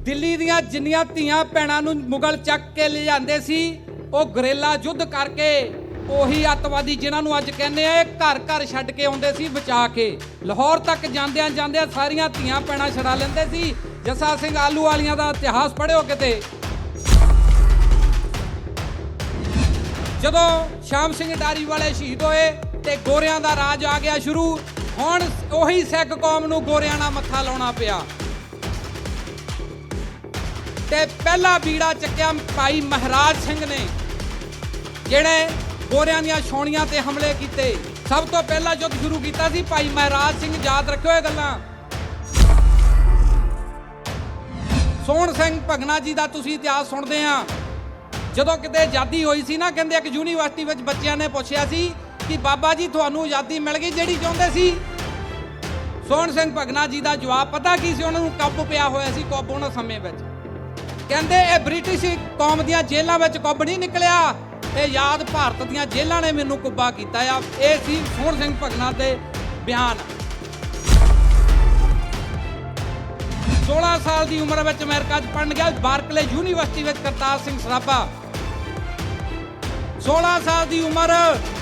दिल्ली ਦੀਆਂ ਜਿੰਨੀਆਂ ਧੀਆਂ ਭੈਣਾਂ ਨੂੰ ਮੁਗਲ ਚੱਕ ਕੇ ਲੈ ਜਾਂਦੇ ਸੀ ਉਹ ਗਰੇਲਾ ਯੁੱਧ ਕਰਕੇ ਉਹੀ ਅੱਤਵਾਦੀ ਜਿਨ੍ਹਾਂ ਨੂੰ ਅੱਜ ਕਹਿੰਦੇ ਆ ਘਰ ਘਰ ਛੱਡ ਕੇ ਆਉਂਦੇ ਸੀ ਬਚਾ ਕੇ। ਲਾਹੌਰ ਤੱਕ ਜਾਂਦਿਆਂ ਜਾਂਦਿਆਂ ਸਾਰੀਆਂ ਧੀਆਂ ਭੈਣਾਂ ਛੜਾ ਲੈਂਦੇ ਸੀ। ਜੱਸਾ ਸਿੰਘ ਆਲੂ ਵਾਲੀਆਂ ਦਾ ਇਤਿਹਾਸ ਪੜ੍ਹਿਓ ਕਿਤੇ। ਜਦੋਂ ਸ਼ਾਮ ਸਿੰਘ ਡਾਰੀ ਵਾਲੇ ਸ਼ਹੀਦ ਹੋਏ ਤੇ ਗੋਰਿਆਂ ਦਾ ਰਾਜ ਆ ਗਿਆ ਸ਼ੁਰੂ। ਹੁਣ ਉਹੀ ਸਿੱਖ ਕੌਮ ਨੂੰ ਗੋਰਿਆਂ ਨਾਲ ਮੱਥਾ ਲਾਉਣਾ ਪਿਆ ਤੇ ਪਹਿਲਾ ਬੀੜਾ ਚੱਕਿਆ ਭਾਈ ਮਹਾਰਾਜ ਸਿੰਘ ਨੇ, ਜਿਹੜੇ ਗੋਰਿਆਂ ਦੀਆਂ ਛਾਉਣੀਆਂ ਤੇ ਹਮਲੇ ਕੀਤੇ। ਸਭ ਤੋਂ ਪਹਿਲਾਂ ਯੁੱਧ ਸ਼ੁਰੂ ਕੀਤਾ ਸੀ ਭਾਈ ਮਹਾਰਾਜ ਸਿੰਘ। ਯਾਦ ਰੱਖਿਓ ਇਹ ਗੱਲਾਂ। ਸੋਹਣ ਸਿੰਘ ਭਗਨਾ ਜੀ ਦਾ ਤੁਸੀਂ ਇਤਿਹਾਸ ਸੁਣਦੇ ਆ। ਜਦੋਂ ਕਿਤੇ ਆਜ਼ਾਦੀ ਹੋਈ ਸੀ ਨਾ, ਕਹਿੰਦੇ ਇੱਕ ਯੂਨੀਵਰਸਿਟੀ ਵਿੱਚ ਬੱਚਿਆਂ ਨੇ ਪੁੱਛਿਆ ਸੀ ਕਿ ਬਾਬਾ ਜੀ ਤੁਹਾਨੂੰ ਆਜ਼ਾਦੀ ਮਿਲ ਗਈ ਜਿਹੜੀ ਚਾਹੁੰਦੇ ਸੀ। ਸੋਹਣ ਸਿੰਘ ਭਗਨਾ ਜੀ ਦਾ ਜਵਾਬ ਪਤਾ ਕੀ ਸੀ? ਉਹਨਾਂ ਨੂੰ ਕੁੱਬ ਪਿਆ ਹੋਇਆ ਸੀ। ਕੁੱਬ ਉਹਨਾਂ ਸਮੇਂ ਵਿੱਚ ਕਹਿੰਦੇ ਇਹ ਬ੍ਰਿਟਿਸ਼ ਕੌਮ ਦੀਆਂ ਜੇਲ੍ਹਾਂ ਵਿੱਚ ਕੁੱਬ ਨਹੀਂ ਨਿਕਲਿਆ, ਇਹ ਯਾਦ ਭਾਰਤ ਦੀਆਂ ਜੇਲ੍ਹਾਂ ਨੇ ਮੈਨੂੰ ਕੁੱਬਾ ਕੀਤਾ ਆ। ਇਹ ਸੀ ਸੋਹਣ ਸਿੰਘ ਭਗਨਾ ਦੇ ਬਿਆਨ। 16 ਸਾਲ ਦੀ ਉਮਰ ਵਿੱਚ ਅਮਰੀਕਾ 'ਚ ਪੜ੍ਹਨ ਗਿਆ ਬਾਰਕਲੇ ਯੂਨੀਵਰਸਿਟੀ ਵਿੱਚ ਕਰਤਾਰ ਸਿੰਘ ਸਰਾਭਾ। 16 ਸਾਲ ਦੀ ਉਮਰ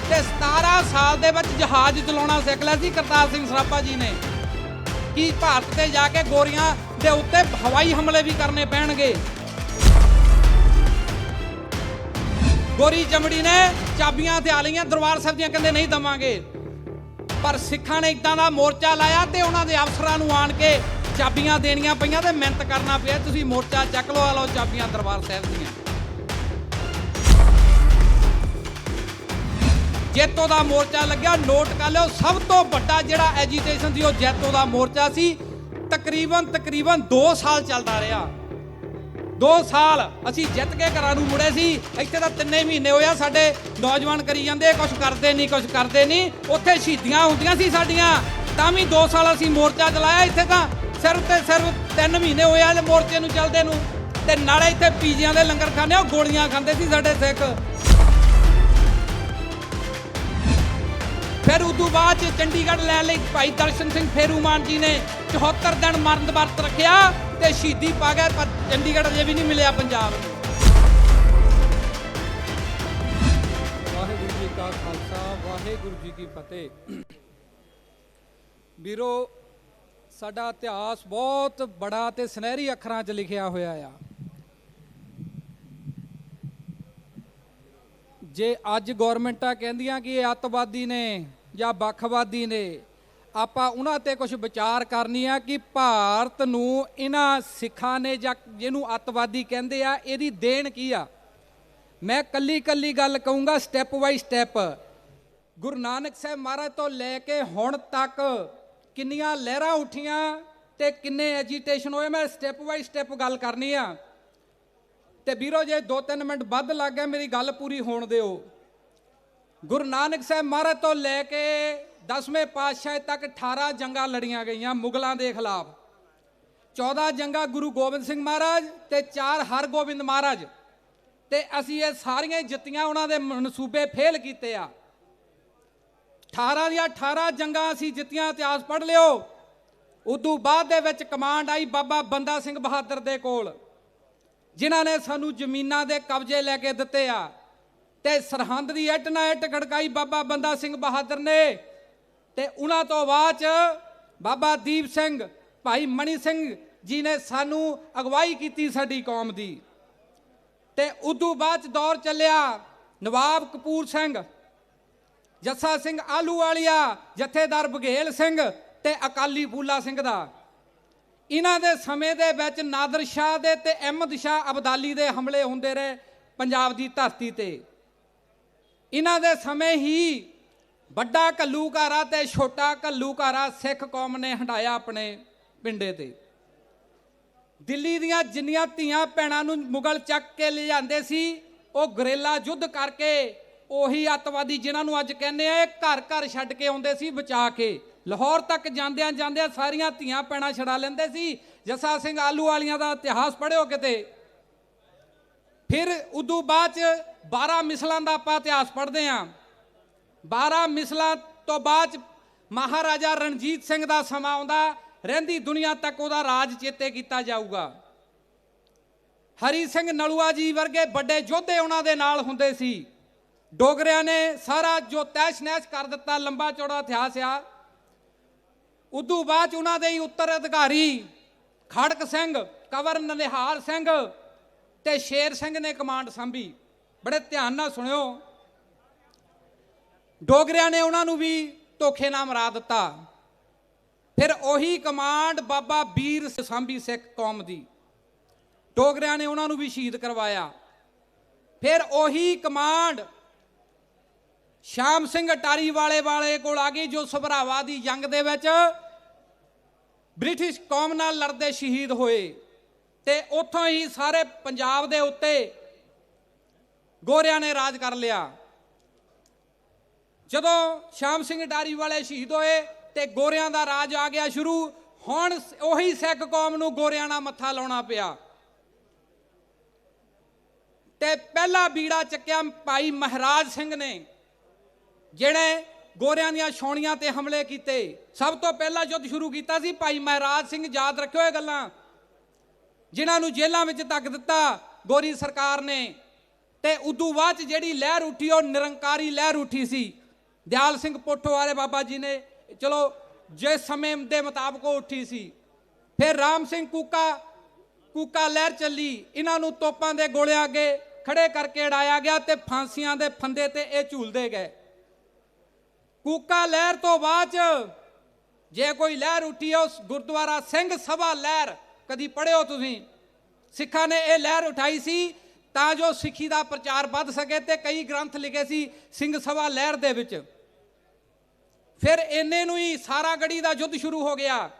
ਤੇ 17 ਸਾਲ ਦੇ ਵਿੱਚ ਜਹਾਜ਼ ਚਲਾਉਣਾ ਸਿੱਖ ਲਿਆ ਸੀ ਕਰਤਾਰ ਸਿੰਘ ਸਰਾਭਾ ਜੀ ਨੇ। ਕੀ ਭਾਰਤ ਤੇ ਜਾ ਕੇ ਗੋਰੀਆਂ ਦੇ ਉੱਤੇ ਹਵਾਈ ਹਮਲੇ ਵੀ ਕਰਨੇ ਪੈਣਗੇ? ਗੋਰੀ ਚਮੜੀ ਨੇ ਚਾਬੀਆਂ ਤੇ ਆ ਲਈਆਂ ਦਰਬਾਰ ਸਾਹਿਬ ਦੀਆਂ, ਕਹਿੰਦੇ ਨਹੀਂ ਦਵਾਂਗੇ। ਪਰ ਸਿੱਖਾਂ ਨੇ ਇਦਾਂ ਦਾ ਮੋਰਚਾ ਲਾਇਆ ਤੇ ਉਹਨਾਂ ਦੇ ਅਫਸਰਾਂ ਨੂੰ ਆਣ ਕੇ ਚਾਬੀਆਂ ਦੇਣੀਆਂ ਪਈਆਂ ਤੇ ਮਿਹਨਤ ਕਰਨਾ ਪਿਆ, ਤੁਸੀਂ ਮੋਰਚਾ ਚੱਕ ਲਓ, ਆ ਲਓ ਚਾਬੀਆਂ ਦਰਬਾਰ ਸਾਹਿਬ ਦੀਆਂ। ਜੈਤੋ ਦਾ ਮੋਰਚਾ ਲੱਗਿਆ। ਨੋਟ ਕਰ ਲਿਓ, ਸਭ ਤੋਂ ਵੱਡਾ ਜਿਹੜਾ ਐਜੀਟੇਸ਼ਨ ਸੀ ਉਹ ਜੈਤੋ ਦਾ ਮੋਰਚਾ ਸੀ। ਤਕਰੀਬਨ 2 ਸਾਲ ਚੱਲਦਾ ਰਿਹਾ। 2 ਸਾਲ ਅਸੀਂ ਜਿੱਤ ਕੇ ਘਰਾਂ ਨੂੰ ਮੁੜੇ ਸੀ। ਇੱਥੇ ਤਾਂ 3 ਮਹੀਨੇ ਹੋਇਆ ਸਾਡੇ ਨੌਜਵਾਨ ਕਰੀ ਜਾਂਦੇ ਕੁਝ ਕਰਦੇ ਨਹੀਂ। ਉੱਥੇ ਸ਼ਹੀਦੀਆਂ ਹੁੰਦੀਆਂ ਸੀ ਸਾਡੀਆਂ, ਤਾਂ ਵੀ 2 ਸਾਲ ਅਸੀਂ ਮੋਰਚਾ ਚਲਾਇਆ। ਇੱਥੇ ਤਾਂ ਸਿਰਫ 3 ਮਹੀਨੇ ਹੋਇਆ ਮੋਰਚੇ ਨੂੰ ਚੱਲਦੇ ਨੂੰ। ਤੇ ਨਾਲੇ ਇੱਥੇ ਪੀਜੀਆਂ ਦੇ ਲੰਗਰ ਖਾਣੇ ਉਹ ਗੋਲੀਆਂ ਖਾਂਦੇ ਸੀ ਸਾਡੇ ਸਿੱਖ। ਫਿਰ ਉਦੋਂ ਬਾਅਦ ਚ ਚੰਡੀਗੜ੍ਹ ਲੈਣ ਲਈ ਭਾਈ ਦਰਸ਼ਨ ਸਿੰਘ ਫੇਰੂਮਾਨ ਜੀ ਨੇ 74 ਦਿਨ ਮਰਨ ਵਰਤ ਰੱਖਿਆ ਤੇ ਸ਼ਹੀਦੀ ਪਾ ਗਏ। ਪਰ ਚੰਡੀਗੜ੍ਹ ਅਜੇ ਵੀ ਨਹੀਂ ਮਿਲਿਆ ਪੰਜਾਬ ਨੂੰ। ਵਾਹਿਗੁਰੂ ਜੀ ਕਾ ਖਾਲਸਾ, ਵਾਹਿਗੁਰੂ ਜੀ ਕੀ ਫਤਿਹ। ਵੀਰੋ, ਸਾਡਾ ਇਤਿਹਾਸ ਬਹੁਤ ਬੜਾ ਤੇ ਸੁਨਹਿਰੀ ਅੱਖਰਾਂ 'ਚ ਲਿਖਿਆ ਹੋਇਆ ਆ। ਜੇ ਅੱਜ ਗੌਰਮੈਂਟਾਂ ਕਹਿੰਦੀਆਂ ਕਿ ਇਹ ਅੱਤਵਾਦੀ ਨੇ ਜਾਂ ਵੱਖਵਾਦੀ ਨੇ, ਆਪਾਂ ਉਹਨਾਂ ਤੇ ਕੁਝ ਵਿਚਾਰ ਕਰਨੀ ਆ ਕਿ ਭਾਰਤ ਨੂੰ ਇਹਨਾਂ ਸਿੱਖਾਂ ਨੇ ਜਾਂ ਜਿਹਨੂੰ ਅੱਤਵਾਦੀ ਕਹਿੰਦੇ ਆ ਇਹਦੀ ਦੇਣ ਕੀ ਆ। ਮੈਂ ਕੱਲੀ ਗੱਲ ਕਹੂੰਗਾ step by step. Guru Nanak Sahib ਮਹਾਰਾਜ ਤੋਂ ਲੈ ਕੇ ਹੁਣ ਤੱਕ ਕਿੰਨੀਆਂ ਲਹਿਰਾਂ ਉੱਠੀਆਂ ਤੇ ਕਿੰਨੇ ਐਜੀਟੇਸ਼ਨ ਹੋਏ, ਮੈਂ ਸਟੈਪ ਬਾਈ ਸਟੈਪ ਗੱਲ ਕਰਨੀ ਆ। ਤੇ ਵੀਰੋ, ਜੇ 2-3 ਮਿੰਟ ਵੱਧ ਲੱਗ ਗਿਆ ਮੇਰੀ ਗੱਲ ਪੂਰੀ ਹੋਣ ਦਿਓ। ਗੁਰੂ ਨਾਨਕ ਸਾਹਿਬ ਮਹਾਰਾਜ ਤੋਂ ਲੈ ਕੇ 10ਵੇਂ ਪਾਤਸ਼ਾਹ ਤੱਕ 18 ਜੰਗਾਂ ਲੜੀਆਂ ਗਈਆਂ ਮੁਗਲਾਂ ਦੇ ਖਿਲਾਫ। 14 ਜੰਗਾਂ ਗੁਰੂ ਗੋਬਿੰਦ ਸਿੰਘ ਮਹਾਰਾਜ ਤੇ 4 ਹਰਗੋਬਿੰਦ ਮਹਾਰਾਜ, ਤੇ ਅਸੀਂ ਇਹ ਸਾਰੀਆਂ ਜਿੱਤੀਆਂ। ਉਹਨਾਂ ਦੇ ਮਨਸੂਬੇ ਫੇਲ ਕੀਤੇ ਆ। 18 ਦੀਆਂ 18 ਜੰਗਾਂ ਅਸੀਂ ਜਿੱਤੀਆਂ, ਇਤਿਹਾਸ ਪੜ੍ਹ ਲਿਓ। ਉਦੋਂ ਬਾਅਦ ਦੇ ਵਿੱਚ ਕਮਾਂਡ ਆਈ ਬਾਬਾ ਬੰਦਾ ਸਿੰਘ ਬਹਾਦਰ ਦੇ ਕੋਲ, ਜਿਨ੍ਹਾਂ ਨੇ ਸਾਨੂੰ ਜ਼ਮੀਨਾਂ ਦੇ ਕਬਜ਼ੇ ਲੈ ਕੇ ਦਿੱਤੇ ਆ। ਤੇ ਸਰਹੰਦ ਦੀ ਇੱਟ ਨਾ ਇੱਟ ਖੜਕਾਈ ਬਾਬਾ ਬੰਦਾ ਸਿੰਘ ਬਹਾਦਰ ਨੇ। ਤੇ ਉਹਨਾਂ ਤੋਂ ਬਾਅਦ ਚ ਬਾਬਾ ਦੀਪ ਸਿੰਘ, ਭਾਈ ਮਣੀ ਸਿੰਘ ਜੀ ਨੇ ਸਾਨੂੰ ਅਗਵਾਈ ਕੀਤੀ ਸਾਡੀ ਕੌਮ ਦੀ। ਤੇ ਉਦੋਂ ਬਾਅਦ ਚ ਦੌਰ ਚੱਲਿਆ ਨਵਾਬ ਕਪੂਰ ਸਿੰਘ, ਜੱਸਾ ਸਿੰਘ ਆਲੂ ਵਾਲੀਆ, ਜਥੇਦਾਰ ਬਘੇਲ ਸਿੰਘ ਤੇ ਅਕਾਲੀ ਫੂਲਾ ਸਿੰਘ ਦਾ। ਇਹਨਾਂ ਦੇ ਸਮੇਂ ਦੇ ਵਿੱਚ ਨਾਦਰ ਸ਼ਾਹ ਦੇ ਤੇ ਅਹਿਮਦ ਸ਼ਾਹ ਅਬਦਾਲੀ ਦੇ ਹਮਲੇ ਹੁੰਦੇ ਰਹੇ ਪੰਜਾਬ ਦੀ ਧਰਤੀ ਤੇ। ਇਹਨਾਂ ਦੇ ਸਮੇਂ ਹੀ ਵੱਡਾ ਘੱਲੂਘਾਰਾ ਤੇ ਛੋਟਾ ਘੱਲੂਘਾਰਾ ਸਿੱਖ ਕੌਮ ਨੇ ਹੰਢਾਇਆ ਆਪਣੇ ਪਿੰਡੇ ਤੇ। ਦਿੱਲੀ ਦੀਆਂ ਜਿੰਨੀਆਂ ਧੀਆਂ ਭੈਣਾਂ ਨੂੰ ਮੁਗਲ ਚੱਕ ਕੇ ਲੈ ਜਾਂਦੇ ਸੀ ਉਹ ਗਰੇਲਾ ਯੁੱਧ ਕਰਕੇ ਉਹੀ ਅੱਤਵਾਦੀ ਜਿਨ੍ਹਾਂ ਨੂੰ ਅੱਜ ਕਹਿੰਦੇ ਆ ਘਰ ਘਰ ਛੱਡ ਕੇ ਆਉਂਦੇ ਸੀ ਬਚਾ ਕੇ। ਲਾਹੌਰ ਤੱਕ ਜਾਂਦਿਆਂ ਜਾਂਦਿਆਂ ਸਾਰੀਆਂ ਧੀਆਂ ਭੈਣਾਂ ਛੜਾ ਲੈਂਦੇ ਸੀ। ਜੱਸਾ ਸਿੰਘ ਆਲੂ ਵਾਲੀਆਂ ਦਾ ਇਤਿਹਾਸ ਪੜ੍ਹਿਓ ਕਿਤੇ। ਫਿਰ ਉਦੋਂ ਬਾਅਦ ਚ 12 ਮਿਸਲਾਂ ਦਾ ਆਪਾਂ ਇਤਿਹਾਸ ਪੜ੍ਹਦੇ ਹਾਂ। 12 ਮਿਸਲਾਂ ਤੋਂ ਬਾਅਦ ਮਹਾਰਾਜਾ ਰਣਜੀਤ ਸਿੰਘ ਦਾ ਸਮਾਂ ਆਉਂਦਾ। ਰਹਿੰਦੀ ਦੁਨੀਆ ਤੱਕ ਉਹਦਾ ਰਾਜ ਚੇਤੇ ਕੀਤਾ ਜਾਊਗਾ। ਹਰੀ ਸਿੰਘ ਨਲੂਆ ਜੀ ਵਰਗੇ ਵੱਡੇ ਯੋਧੇ ਉਹਨਾਂ ਦੇ ਨਾਲ ਹੁੰਦੇ ਸੀ। ਡੋਗਰਿਆਂ ਨੇ ਸਾਰਾ ਜੋ ਤੈਸ਼ ਨੈਸ਼ ਕਰ ਦਿੱਤਾ, ਲੰਬਾ ਚੌੜਾ ਇਤਿਹਾਸ ਆ। ਉਦੋਂ ਬਾਅਦ 'ਚ ਉਹਨਾਂ ਦੇ ਹੀ ਉੱਤਰ ਅਧਿਕਾਰੀ ਖੜਕ ਸਿੰਘ, ਕੰਵਰ ਨਿਹਾਲ ਸਿੰਘ ਤੇ ਸ਼ੇਰ ਸਿੰਘ ਨੇ ਕਮਾਂਡ ਸੰਭੀ। ਬੜੇ ਧਿਆਨ ਨਾਲ ਸੁਣਿਓ, ਡੋਗਰਿਆਂ ਨੇ ਉਹਨਾਂ ਨੂੰ ਵੀ ਧੋਖੇ ਨਾਲ ਮਰਾ ਦਿੱਤਾ। ਫਿਰ ਉਹੀ ਕਮਾਂਡ ਬਾਬਾ ਵੀਰ ਸਾਂਭੀ ਸਿੱਖ ਕੌਮ ਦੀ, ਡੋਗਰਿਆਂ ਨੇ ਉਹਨਾਂ ਨੂੰ ਵੀ ਸ਼ਹੀਦ ਕਰਵਾਇਆ। ਫਿਰ ਉਹੀ ਕਮਾਂਡ ਸ਼ਾਮ ਸਿੰਘ ਅਟਾਰੀ ਵਾਲੇ ਕੋਲ ਆ ਗਈ, ਜੋ ਸਭਰਾਵਾ ਦੀ ਜੰਗ ਦੇ ਵਿੱਚ ਬ੍ਰਿਟਿਸ਼ ਕੌਮ ਨਾਲ ਲੜਦੇ ਸ਼ਹੀਦ ਹੋਏ। ਤੇ ਉੱਥੋਂ ਹੀ ਸਾਰੇ ਪੰਜਾਬ ਦੇ ਉੱਤੇ ਗੋਰਿਆਂ ਨੇ ਰਾਜ ਕਰ ਲਿਆ। ਜਦੋਂ ਸ਼ਾਮ ਸਿੰਘ ਅਟਾਰੀ ਵਾਲੇ ਸ਼ਹੀਦ ਹੋਏ ਤੇ ਗੋਰਿਆਂ ਦਾ ਰਾਜ ਆ ਗਿਆ ਸ਼ੁਰੂ। ਹੁਣ ਉਹੀ ਸਿੱਖ ਕੌਮ ਨੂੰ ਗੋਰਿਆਂ ਨਾਲ ਮੱਥਾ ਲਾਉਣਾ ਪਿਆ। ਤੇ ਪਹਿਲਾ ਬੀੜਾ ਚੱਕਿਆ ਭਾਈ ਮਹਾਰਾਜ ਸਿੰਘ ਨੇ, ਜਿਹੜੇ ਗੋਰਿਆਂ ਦੀਆਂ ਛਾਉਣੀਆਂ ਤੇ ਹਮਲੇ ਕੀਤੇ। ਸਭ ਤੋਂ ਪਹਿਲਾਂ ਯੁੱਧ ਸ਼ੁਰੂ ਕੀਤਾ ਸੀ ਭਾਈ ਮਹਾਰਾਜ ਸਿੰਘ। ਯਾਦ ਰੱਖਿਓ ਇਹ ਗੱਲਾਂ, ਜਿਨ੍ਹਾਂ ਨੂੰ ਜੇਲ੍ਹਾਂ ਵਿੱਚ ਧੱਕ ਦਿੱਤਾ ਗੋਰੀ ਸਰਕਾਰ ਨੇ। ਤੇ ਉਦੋਂ ਬਾਅਦ ਜਿਹੜੀ ਲਹਿਰ ਉੱਠੀ, ਉਹ ਨਿਰੰਕਾਰੀ ਲਹਿਰ ਉੱਠੀ ਸੀ। ਦਿਆਲ ਸਿੰਘ ਪੋਠੋ ਵਾਲੇ ਬਾਬਾ ਜੀ ਨੇ, ਚਲੋ ਜਿਸ ਸਮੇਂ ਦੇ ਮੁਤਾਬਕ ਉਹ ਉੱਠੀ ਸੀ। ਫਿਰ ਰਾਮ ਸਿੰਘ ਕੂਕਾ ਲਹਿਰ ਚੱਲੀ। ਇਹਨਾਂ ਨੂੰ ਤੋਪਾਂ ਦੇ ਗੋਲਿਆਂ ਅੱਗੇ ਖੜੇ ਕਰਕੇ ਉਡਾਇਆ ਗਿਆ ਤੇ ਫਾਂਸੀਆਂ ਦੇ ਫੰਦੇ ਤੇ ਇਹ ਝੂਲਦੇ ਗਏ। ਕੂਕਾ ਲਹਿਰ ਤੋਂ ਬਾਅਦ 'ਚ ਜੇ ਕੋਈ ਲਹਿਰ ਉੱਠੀ ਹੈ, ਉਸ ਗੁਰਦੁਆਰਾ ਸਿੰਘ ਸਭਾ ਲਹਿਰ, ਕਦੀ ਪੜ੍ਹਿਓ ਤੁਸੀਂ। ਸਿੱਖਾਂ ਨੇ ਇਹ ਲਹਿਰ ਉਠਾਈ ਸੀ ਤਾਂ ਜੋ ਸਿੱਖੀ ਦਾ ਪ੍ਰਚਾਰ ਵੱਧ ਸਕੇ, ਤੇ ਕਈ ਗ੍ਰੰਥ ਲਿਖੇ ਸੀ ਸਿੰਘ ਸਭਾ ਲਹਿਰ ਦੇ ਵਿੱਚ। ਫਿਰ ਇੰਨੇ ਨੂੰ ਹੀ ਸਾਰਾਗੜੀ ਦਾ ਯੁੱਧ ਸ਼ੁਰੂ ਹੋ ਗਿਆ।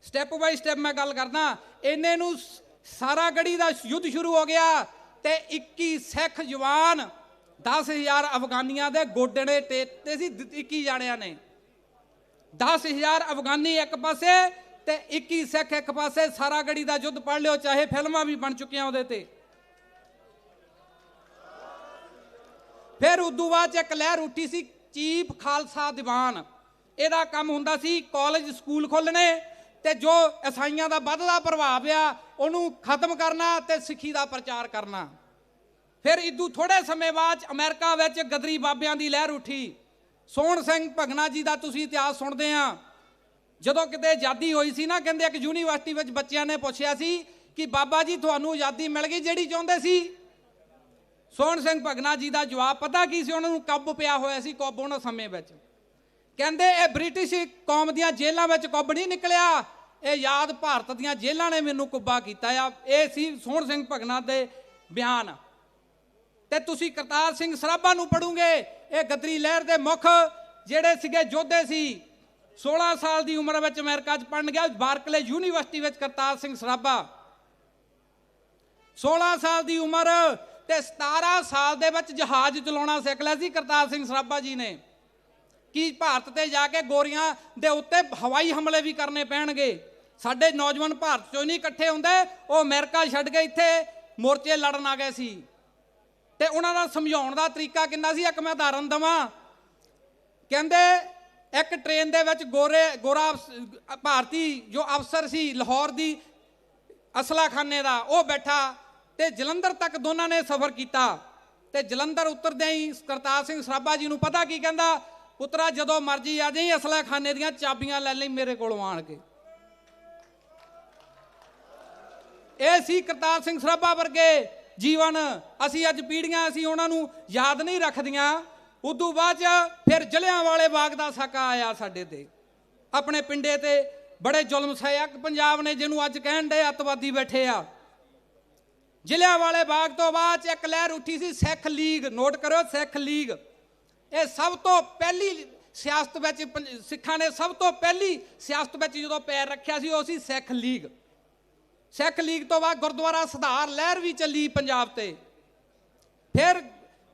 ਸਟੈਪ ਬਾਈ ਸਟੈਪ ਮੈਂ ਗੱਲ ਕਰਦਾ। ਇੰਨੇ ਨੂੰ ਸਾਰਾਗੜੀ ਦਾ ਯੁੱਧ ਸ਼ੁਰੂ ਹੋ ਗਿਆ ਤੇ 21 ਸਿੱਖ ਜਵਾਨ 10,000 ਅਫਗਾਨੀਆਂ ਦੇ ਗੋਡੇ ਨੇ ਟੇਤੇ ਸੀ। 21 ਜਾਣਿਆਂ ਨੇ, 10,000 ਅਫਗਾਨੀ ਇੱਕ ਪਾਸੇ ਤੇ 21 ਸਿੱਖ ਇੱਕ ਪਾਸੇ। ਸਾਰਾਗੜੀ ਦਾ ਯੁੱਧ ਪੜ੍ਹ ਲਿਓ, ਚਾਹੇ ਫਿਲਮਾਂ ਵੀ ਬਣ ਚੁੱਕੀਆਂ ਉਹਦੇ ਤੇ। ਫਿਰ ਉਦੋਂ ਬਾਅਦ ਇੱਕ ਲਹਿਰ ਉੱਠੀ ਸੀ ਚੀਫ ਖਾਲਸਾ ਦੀਵਾਨ। ਇਹਦਾ ਕੰਮ ਹੁੰਦਾ ਸੀ ਕਾਲਜ ਸਕੂਲ ਖੋਲ੍ਹਣੇ ਤੇ ਜੋ ਈਸਾਈਆਂ ਦਾ ਵੱਧਦਾ ਪ੍ਰਭਾਵ ਆ ਉਹਨੂੰ ਖਤਮ ਕਰਨਾ ਤੇ ਸਿੱਖੀ ਦਾ ਪ੍ਰਚਾਰ ਕਰਨਾ। ਫਿਰ ਇਦੋਂ ਥੋੜੇ ਸਮੇਂ ਬਾਅਦ ਅਮਰੀਕਾ ਵਿੱਚ ਗਦਰੀ ਬਾਬਿਆਂ ਦੀ ਲਹਿਰ ਉੱਠੀ। ਸੋਹਣ ਸਿੰਘ ਭਗਨਾ ਜੀ ਦਾ ਤੁਸੀਂ ਇਤਿਹਾਸ ਸੁਣਦੇ ਆ। ਜਦੋਂ ਕਿਤੇ ਆਜ਼ਾਦੀ ਹੋਈ ਸੀ ਨਾ, ਕਹਿੰਦੇ ਇੱਕ ਯੂਨੀਵਰਸਿਟੀ ਵਿੱਚ ਬੱਚਿਆਂ ਨੇ ਪੁੱਛਿਆ ਸੀ ਕਿ ਬਾਬਾ ਜੀ ਤੁਹਾਨੂੰ ਆਜ਼ਾਦੀ ਮਿਲ ਗਈ ਜਿਹੜੀ ਚਾਹੁੰਦੇ ਸੀ? ਸੋਹਣ ਸਿੰਘ ਭਗਨਾ ਜੀ ਦਾ ਜਵਾਬ ਪਤਾ ਕੀ ਸੀ? ਉਹਨਾਂ ਨੂੰ ਕੁੱਬ ਪਿਆ ਹੋਇਆ ਸੀ, ਕੁੱਬ ਉਹਨਾਂ ਸਮੇਂ ਵਿੱਚ। ਕਹਿੰਦੇ ਇਹ ਬ੍ਰਿਟਿਸ਼ ਕੌਮ ਦੀਆਂ ਜੇਲ੍ਹਾਂ ਵਿੱਚ ਕੁੱਬ ਨਹੀਂ ਨਿਕਲਿਆ, ਇਹ ਯਾਦ ਭਾਰਤ ਦੀਆਂ ਜੇਲ੍ਹਾਂ ਨੇ ਮੈਨੂੰ ਕੁੱਬਾ ਕੀਤਾ ਆ। ਇਹ ਸੀ ਸੋਹਣ ਸਿੰਘ ਭਗਨਾ ਦੇ ਬਿਆਨ। ਤੇ ਤੁਸੀਂ ਕਰਤਾਰ ਸਿੰਘ ਸਰਾਭਾ ਨੂੰ ਪੜ੍ਹੋਗੇ, ਇਹ ਗਦਰੀ ਲਹਿਰ ਦੇ ਮੁੱਖ ਜਿਹੜੇ ਸੀਗੇ ਯੋਧੇ ਸੀ। 16 ਸਾਲ ਦੀ ਉਮਰ ਵਿੱਚ ਅਮਰੀਕਾ 'ਚ ਪੜ੍ਹਨ ਗਿਆ, ਬਾਰਕਲੇ ਯੂਨੀਵਰਸਿਟੀ ਵਿੱਚ ਕਰਤਾਰ ਸਿੰਘ ਸਰਾਭਾ। 16 ਸਾਲ ਦੀ ਉਮਰ ਤੇ 17 ਸਾਲ ਦੇ ਵਿੱਚ ਜਹਾਜ਼ ਚਲਾਉਣਾ ਸਿੱਖ ਲਿਆ ਸੀ ਕਰਤਾਰ ਸਿੰਘ ਸਰਾਭਾ ਜੀ ਨੇ। ਕਿ ਭਾਰਤ ਤੇ ਜਾ ਕੇ ਗੋਰੀਆਂ ਦੇ ਉੱਤੇ ਹਵਾਈ ਹਮਲੇ ਵੀ ਕਰਨੇ ਪੈਣਗੇ। ਸਾਡੇ ਨੌਜਵਾਨ ਭਾਰਤ 'ਚੋਂ ਨਹੀਂ ਇਕੱਠੇ ਹੁੰਦੇ, ਉਹ ਅਮਰੀਕਾ ਛੱਡ ਕੇ ਇੱਥੇ ਮੋਰਚੇ ਲੜਨ ਆ ਗਏ ਸੀ। ਤੇ ਉਹਨਾਂ ਦਾ ਸਮਝਾਉਣ ਦਾ ਤਰੀਕਾ ਕਿੰਨਾ ਸੀ, ਇੱਕ ਮੈਂ ਉਦਾਹਰਨ ਦੇਵਾਂ। ਕਹਿੰਦੇ ਇੱਕ ਟ੍ਰੇਨ ਦੇ ਵਿੱਚ ਗੋਰਾ ਭਾਰਤੀ ਜੋ ਅਫਸਰ ਸੀ ਲਾਹੌਰ ਦੀ ਅਸਲਾਖਾਨੇ ਦਾ, ਉਹ ਬੈਠਾ ਤੇ ਜਲੰਧਰ ਤੱਕ ਦੋਨਾਂ ਨੇ ਸਫ਼ਰ ਕੀਤਾ। ਤੇ ਜਲੰਧਰ ਉਤਰਦਿਆਂ ਹੀ ਕਰਤਾਰ ਸਿੰਘ ਸਰਾਭਾ ਜੀ ਨੂੰ ਪਤਾ ਕੀ ਕਹਿੰਦਾ? ਪੁੱਤਰਾ ਜਦੋਂ ਮਰਜੀ ਆ ਜਾਈਂ, ਅਸਲਾਖਾਨੇ ਦੀਆਂ ਚਾਬੀਆਂ ਲੈ ਲਈ ਮੇਰੇ ਕੋਲੋਂ ਆਣ ਕੇ। ਇਹ ਸੀ ਕਰਤਾਰ ਸਿੰਘ ਸਰਾਭਾ ਵਰਗੇ ਜੀਵਨ। ਅਸੀਂ ਅੱਜ ਪੀੜ੍ਹੀਆਂ ਅਸੀਂ ਉਹਨਾਂ ਨੂੰ ਯਾਦ ਨਹੀਂ ਰੱਖਦੀਆਂ। ਉਦੋਂ ਬਾਅਦ ਫਿਰ ਜਲਿਆਂਵਾਲੇ ਬਾਗ ਦਾ ਸਾਕਾ ਆਇਆ ਸਾਡੇ ਤੇ, ਆਪਣੇ ਪਿੰਡੇ ਤੇ ਬੜੇ ਜ਼ੁਲਮ ਸਹਿਆ ਪੰਜਾਬ ਨੇ, ਜਿਹਨੂੰ ਅੱਜ ਕਹਿਣ ਦੇ ਅੱਤਵਾਦੀ ਬੈਠੇ ਆ। ਜਲਿਆਂਵਾਲੇ ਬਾਗ ਤੋਂ ਬਾਅਦ ਇੱਕ ਲਹਿਰ ਉੱਠੀ ਸੀ ਸਿੱਖ ਲੀਗ। ਨੋਟ ਕਰੋ, ਸਿੱਖ ਲੀਗ। ਇਹ ਸਭ ਤੋਂ ਪਹਿਲੀ ਸਿਆਸਤ ਵਿੱਚ, ਸਿੱਖਾਂ ਨੇ ਸਭ ਤੋਂ ਪਹਿਲੀ ਸਿਆਸਤ ਵਿੱਚ ਜਦੋਂ ਪੈਰ ਰੱਖਿਆ ਸੀ, ਉਹ ਸੀ ਸਿੱਖ ਲੀਗ। ਸਿੱਖ ਲੀਗ ਤੋਂ ਬਾਅਦ ਗੁਰਦੁਆਰਾ ਸੁਧਾਰ ਲਹਿਰ ਵੀ ਚੱਲੀ ਪੰਜਾਬ ਤੇ।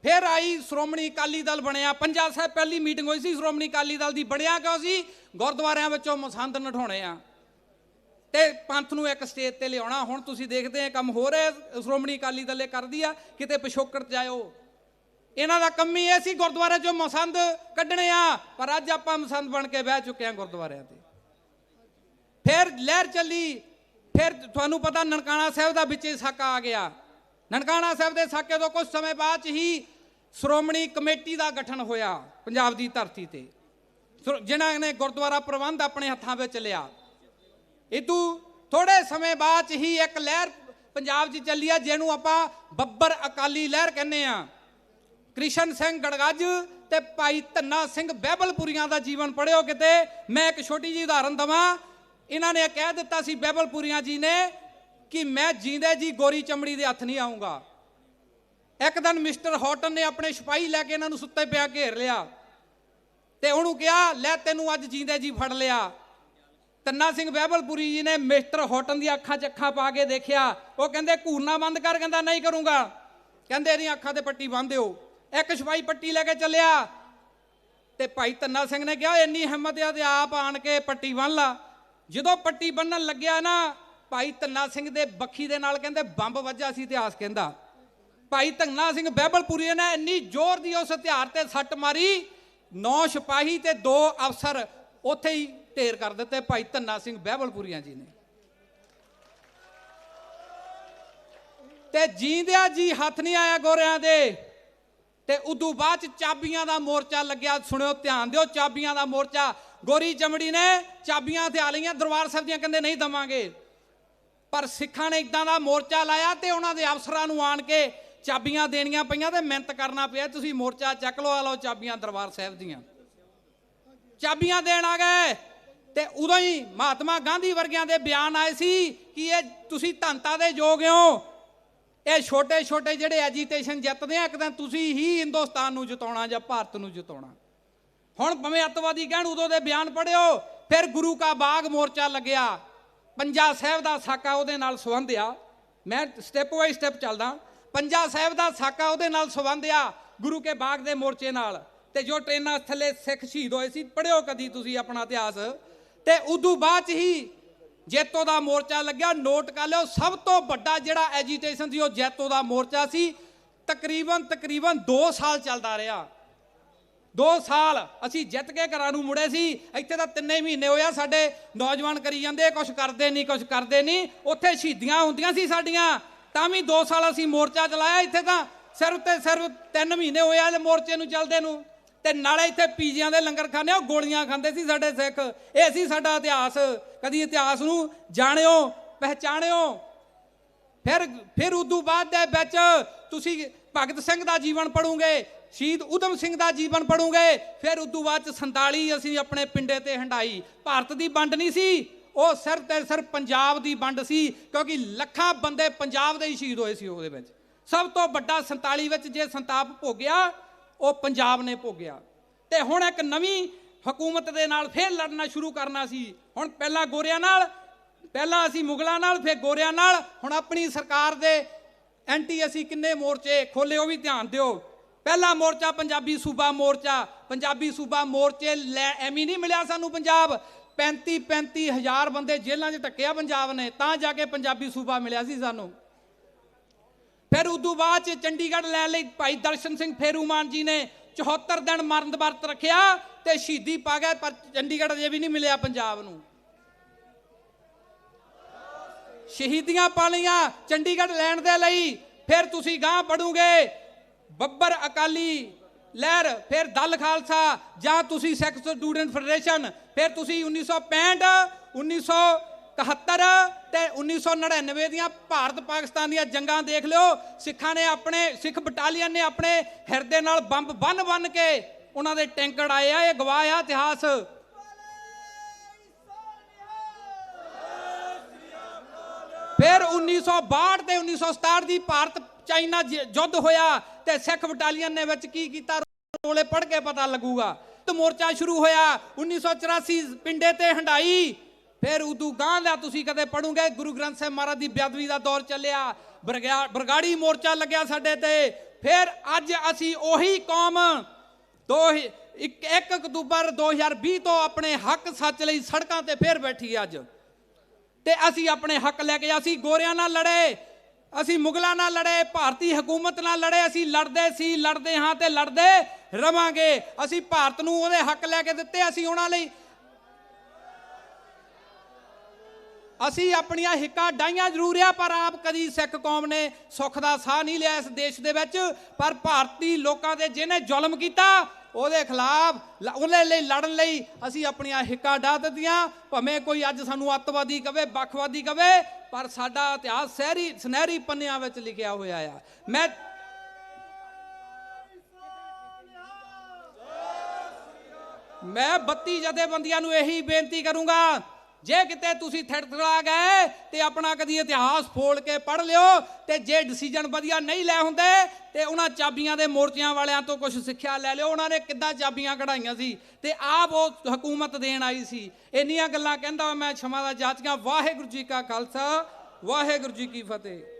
ਫਿਰ ਆਈ ਸ਼੍ਰੋਮਣੀ ਅਕਾਲੀ ਦਲ ਬਣਿਆ। ਪੰਜਾ ਸਾਹਿਬ ਪਹਿਲੀ ਮੀਟਿੰਗ ਹੋਈ ਸੀ ਸ਼੍ਰੋਮਣੀ ਅਕਾਲੀ ਦਲ ਦੀ। ਬਣਿਆ ਕਿਉਂ ਸੀ? ਗੁਰਦੁਆਰਿਆਂ ਵਿੱਚੋਂ ਮਸੰਦ ਨਠਾਉਣੇ ਆ ਤੇ ਪੰਥ ਨੂੰ ਇੱਕ ਸਟੇਜ ਤੇ ਲਿਆਉਣਾ। ਹੁਣ ਤੁਸੀਂ ਦੇਖਦੇ ਆ ਕੰਮ ਹੋ ਰਿਹਾ ਸ਼੍ਰੋਮਣੀ ਅਕਾਲੀ ਦਲ ਇਹ ਕਰਦੀ ਆ, ਕਿਤੇ ਪਿਛੋਕੜ ਜਾਇਓ। ਇਹਨਾਂ ਦਾ ਕੰਮ ਹੀ ਇਹ ਸੀ ਗੁਰਦੁਆਰੇ 'ਚੋਂ ਮਸੰਦ ਕੱਢਣੇ ਆ, ਪਰ ਅੱਜ ਆਪਾਂ ਮਸੰਦ ਬਣ ਕੇ ਬਹਿ ਚੁੱਕੇ ਆ ਗੁਰਦੁਆਰਿਆਂ ਤੇ। ਫਿਰ ਲਹਿਰ ਚੱਲੀ। फिर तुहानूं पता ननकाना साहिब का विच साका आ गया। ननकाना साहिब के साके तो कुछ समय बाद ही श्रोमणी कमेटी का गठन होया पंजाब की धरती ते, जिन्हां ने गुरुद्वारा प्रबंध अपने हत्थां विच लिया। इतू थोड़े समय बाद ही एक लहर पंजाब च चली है जिन्हों आपां बब्बर अकाली लहर कहने आ। कृष्ण सिंह गड़गज ते भाई धन्ना सिंह बहबलपुरिया का जीवन पढ़ियो किते। मैं एक छोटी जी उदाहरण देवां, इन्हां ने कह दिता सी बहबलपुरिया जी ने कि मैं जींदे जी गोरी चमड़ी दे हथ नहीं आऊँगा। एक दिन मिस्टर हॉटन ने अपने सिपाही लैके इन्हों सुत्ते पिया घेर लिया ते उन्होंने कहा लै तेनू अज जींदे जी फड़ लिया। धन्ना सिंह बहबलपुरी जी ने मिस्टर हॉटन दी अखां च अखां पा के देखिया, वो कहंदे घूरना बंद कर, कहंदा नहीं करूँगा, कहंदे इहदी अखां ते पट्टी बंन दिओ। एक सिपाही पट्टी लैके चलिया ते भाई धन्ना सिंह ने कहा इन्नी हिम्मत है ते आप आण के पट्टी बन ला। जदों पट्टी बन्नण लग्या ना, भाई धन्ना सिंह दे बखी दे नाल कहंदे बंब वज्जा सी इतिहास कहंदा। भाई धन्ना सिंह बहबलपुरी ने इन्नी जोर दी उस हथियार ते सट्ट मारी, 9 सिपाही ते 2 अफसर उत्थे ही ढेर कर दिते भाई धन्ना सिंह बहबलपुरिया जी ने। ते जींदिया जी हथ नहीं आया गोरियां दे। ते उदू बाद चाबियां का मोर्चा लग्या। सुनियो ध्यान दिओ, चाबियां का मोर्चा। गोरी चमड़ी ने चाबियां हथिया लिया, दरबार साहिब दियां कहंदे नहीं दवांगे, पर सिखां ने इदां दा मोर्चा लाया ते उन्हां दे अफसरां नूं आण के चाबियां देनियां पईयां ते मिहनत करना पिया, तुसीं मोर्चा चक लो, आ लो चाबियां दरबार साहिब दियां। चाबियां देण आ गए ते उदों ही महात्मा गांधी वर्गियां दे बयान आए सी कि ये तुसीं धनता दे योग हो, ये छोटे छोटे जिहड़े एजीटेशन जितदे आ, एक दिन तुसीं ही हिंदुस्तान नूं जिताउणा जां भारत नूं जिताउणा। हुण भावें अतवादी कहण, उदों दे बयान पढ़िओ। फिर गुरु का बाग मोर्चा लग्या, पंजा साहिब का साका उहदे नाल संबंध आ। मैं स्टैप बाई स्टैप चलदा। पंजा साहिब का साका उहदे नाल संबंध आ गुरु के बाग दे मोर्चे नाल। ते जो ट्रेनां थल्ले सिख शहीद होए सी, पढ़िओ कदी तुसीं अपना इतिहास। ते उदू बाद ही जैतो का मोर्चा लग्या। नोट कर लो, सब तो बड़ा जिहड़ा एजीटेशन सी वो जैतो का मोर्चा सी। तकरीबन 2 साल चलदा रहा। 2 साल असी जित के घरां नूं मुड़े सी। इत्थे तां 3 महीने होया साडे नौजवान करी जांदे कुछ करदे नहीं, कुछ करदे नहीं। उत्थे शहीदियां हुंदियां सी साडियां, तां भी 2 साल असी मोर्चा चलाया। इत्थे तां सिर्फ ते सिर्फ 3 महीने होया मोर्चे नूं चलदे नूं। ते नाले इत्थे पीजियां दे लंगर खाने गोलियां खांदे सी साडे सिख। इह सी साडा इतिहास। कदी इतिहास नूं जाणिओ, पहचाणिओ। फिर उदू बाद दे विच तुसीं भगत सिंह दा जीवन पढ़ोगे, शहीद उधम सिंह दा जीवन पढ़ोगे। फिर उदू बाद 47 असीं अपने पिंडे ते हंडाई। भारत दी वंड नहीं सी, वो सिर्फ ते सिर्फ पंजाब दी वंड सी, क्योंकि लखां बंदे पंजाब दे ही शहीद होए सी। उहदे विच सब तो वड्डा 47 विच जे संताप भोगिया वो पंजाब ने भोगिया। ते हुण एक नवीं हुकूमत दे नाल फिर लड़ना शुरू करना सी। हुण पहला गोरियां नाल, पहला असीं मुगलां नाल, फिर गोरियां नाल। हुण अपनी सरकार दे एंटी असीं किन्ने मोर्चे खोले, वो भी ध्यान दिओ। पहला मोर्चा पंजाबी सूबा मोर्चा। पंजाबी सूबा मोर्चे एवं नहीं मिलिया सानू पंजाब। 35 हज़ार बंदे जेलों च ढक्किया पंजाब ने, तां जाके पंजाबी सूबा मिलिया सी सानू। फिर उदू बाद चंडीगढ़ लैण लई भाई दर्शन सिंह फेरूमान जी ने 74 दिन मरण वर्त रखिया ते शहीदी पा गए, पर चंडीगढ़ अजे भी नहीं मिलिया पंजाब नूं। शहीदियां पालियां चंडीगढ़ लैण दे लई। फिर तुसीं गांह पढ़ोगे बब्बर अकाली लहर, फिर दल खालसा, जां तुसीं सिख स्टूडेंट फेडरेशन। फिर तुसीं 1965, 1971 ते 1999 दियां भारत पाकिस्तान दियां जंगां देख लो। सिखां ने अपने सिख बटालियन ने अपने हिरदे नाल बंब बन के उन्हां दे टैंकर आए आ। ये गवाह आ इतिहास। फिर 1962 ते 1967 दी भारत चाइना युद्ध होया ते सिख बटालियन ने विच की कीता, रोले पढ़ के पता लगूगा। तो मोर्चा शुरू होया 1984 पिंडे ते हंडाई। फिर उदू गांह दा तुसीं कदे पढ़ोगे गुरु ग्रंथ साहिब महाराज दी बेअदबी दा दौर चलिया, बरगाड़ी मोर्चा लग्या साडे ते। फिर अज असी ओही कौम 1 अक्तूबर 2020 तो अपने हक सच लई सड़कां ते फिर बैठी अज। ते असी अपने हक लैके असी गोरियां नाल लड़े, असी मुगलां नाल लड़े, भारती हुकूमत नाल लड़े। असी लड़दे सी, लड़दे हां ते लड़दे रवांगे। असी भारत नूं उहदे हक लैके दित्ते, असी उहनां लई ਅਸੀਂ ਆਪਣੀਆਂ ਹਿੱਕਾਂ ਡਾਈਆਂ ਜ਼ਰੂਰ ਆ, ਪਰ ਆਪ ਕਦੀ ਸਿੱਖ ਕੌਮ ਨੇ ਸੁੱਖ ਦਾ ਸਾਹ ਨਹੀਂ ਲਿਆ ਇਸ ਦੇਸ਼ ਦੇ ਵਿੱਚ। ਪਰ ਭਾਰਤੀ ਲੋਕਾਂ ਤੇ ਜਿਹਨੇ ਜ਼ੁਲਮ ਕੀਤਾ ਉਹਦੇ ਖਿਲਾਫ ਉਹਦੇ ਲਈ ਲੜਨ ਲਈ ਅਸੀਂ ਆਪਣੀਆਂ ਹਿੱਕਾਂ ਡਾਹ ਦਿੱਤੀਆਂ। ਭਾਵੇਂ ਕੋਈ ਅੱਜ ਸਾਨੂੰ ਅੱਤਵਾਦੀ ਕਵੇ, ਵੱਖਵਾਦੀ ਕਵੇ, ਪਰ ਸਾਡਾ ਇਤਿਹਾਸ ਸੁਨਹਿਰੀ ਪੰਨਿਆਂ ਵਿੱਚ ਲਿਖਿਆ ਹੋਇਆ ਆ। ਮੈਂ 32 ਜਥੇਬੰਦੀਆਂ ਨੂੰ ਇਹੀ ਬੇਨਤੀ ਕਰੂੰਗਾ, ਜੇ ਕਿਤੇ ਤੁਸੀਂ ਥੜਥੜਾ ਗਏ ਤੇ ਆਪਣਾ ਕਦੀ ਇਤਿਹਾਸ ਫੋਲ ਕੇ ਪੜ੍ਹ ਲਿਓ, ਤੇ ਜੇ ਡਿਸੀਜਨ ਵਧੀਆ ਨਹੀਂ ਲੈ ਹੁੰਦੇ ਤੇ ਉਹਨਾਂ ਚਾਬੀਆਂ ਦੇ ਮੋਰਚਿਆਂ ਵਾਲਿਆਂ ਤੋਂ ਕੁਝ ਸਿੱਖਿਆ ਲੈ ਲਿਓ। ਉਹਨਾਂ ਨੇ ਕਿੱਦਾਂ ਚਾਬੀਆਂ ਕਢਾਈਆਂ ਸੀ ਤੇ ਆਪ ਉਹ ਹਕੂਮਤ ਦੇਣ ਆਈ ਸੀ। ਇੰਨੀਆਂ ਗੱਲਾਂ ਕਹਿੰਦਾ ਮੈਂ ਛਮਾ ਦਾ ਜਾਚੀਆਂ। ਵਾਹਿਗੁਰੂ ਜੀ ਕਾ ਖਾਲਸਾ, ਵਾਹਿਗੁਰੂ ਜੀ ਕੀ ਫਤਿਹ।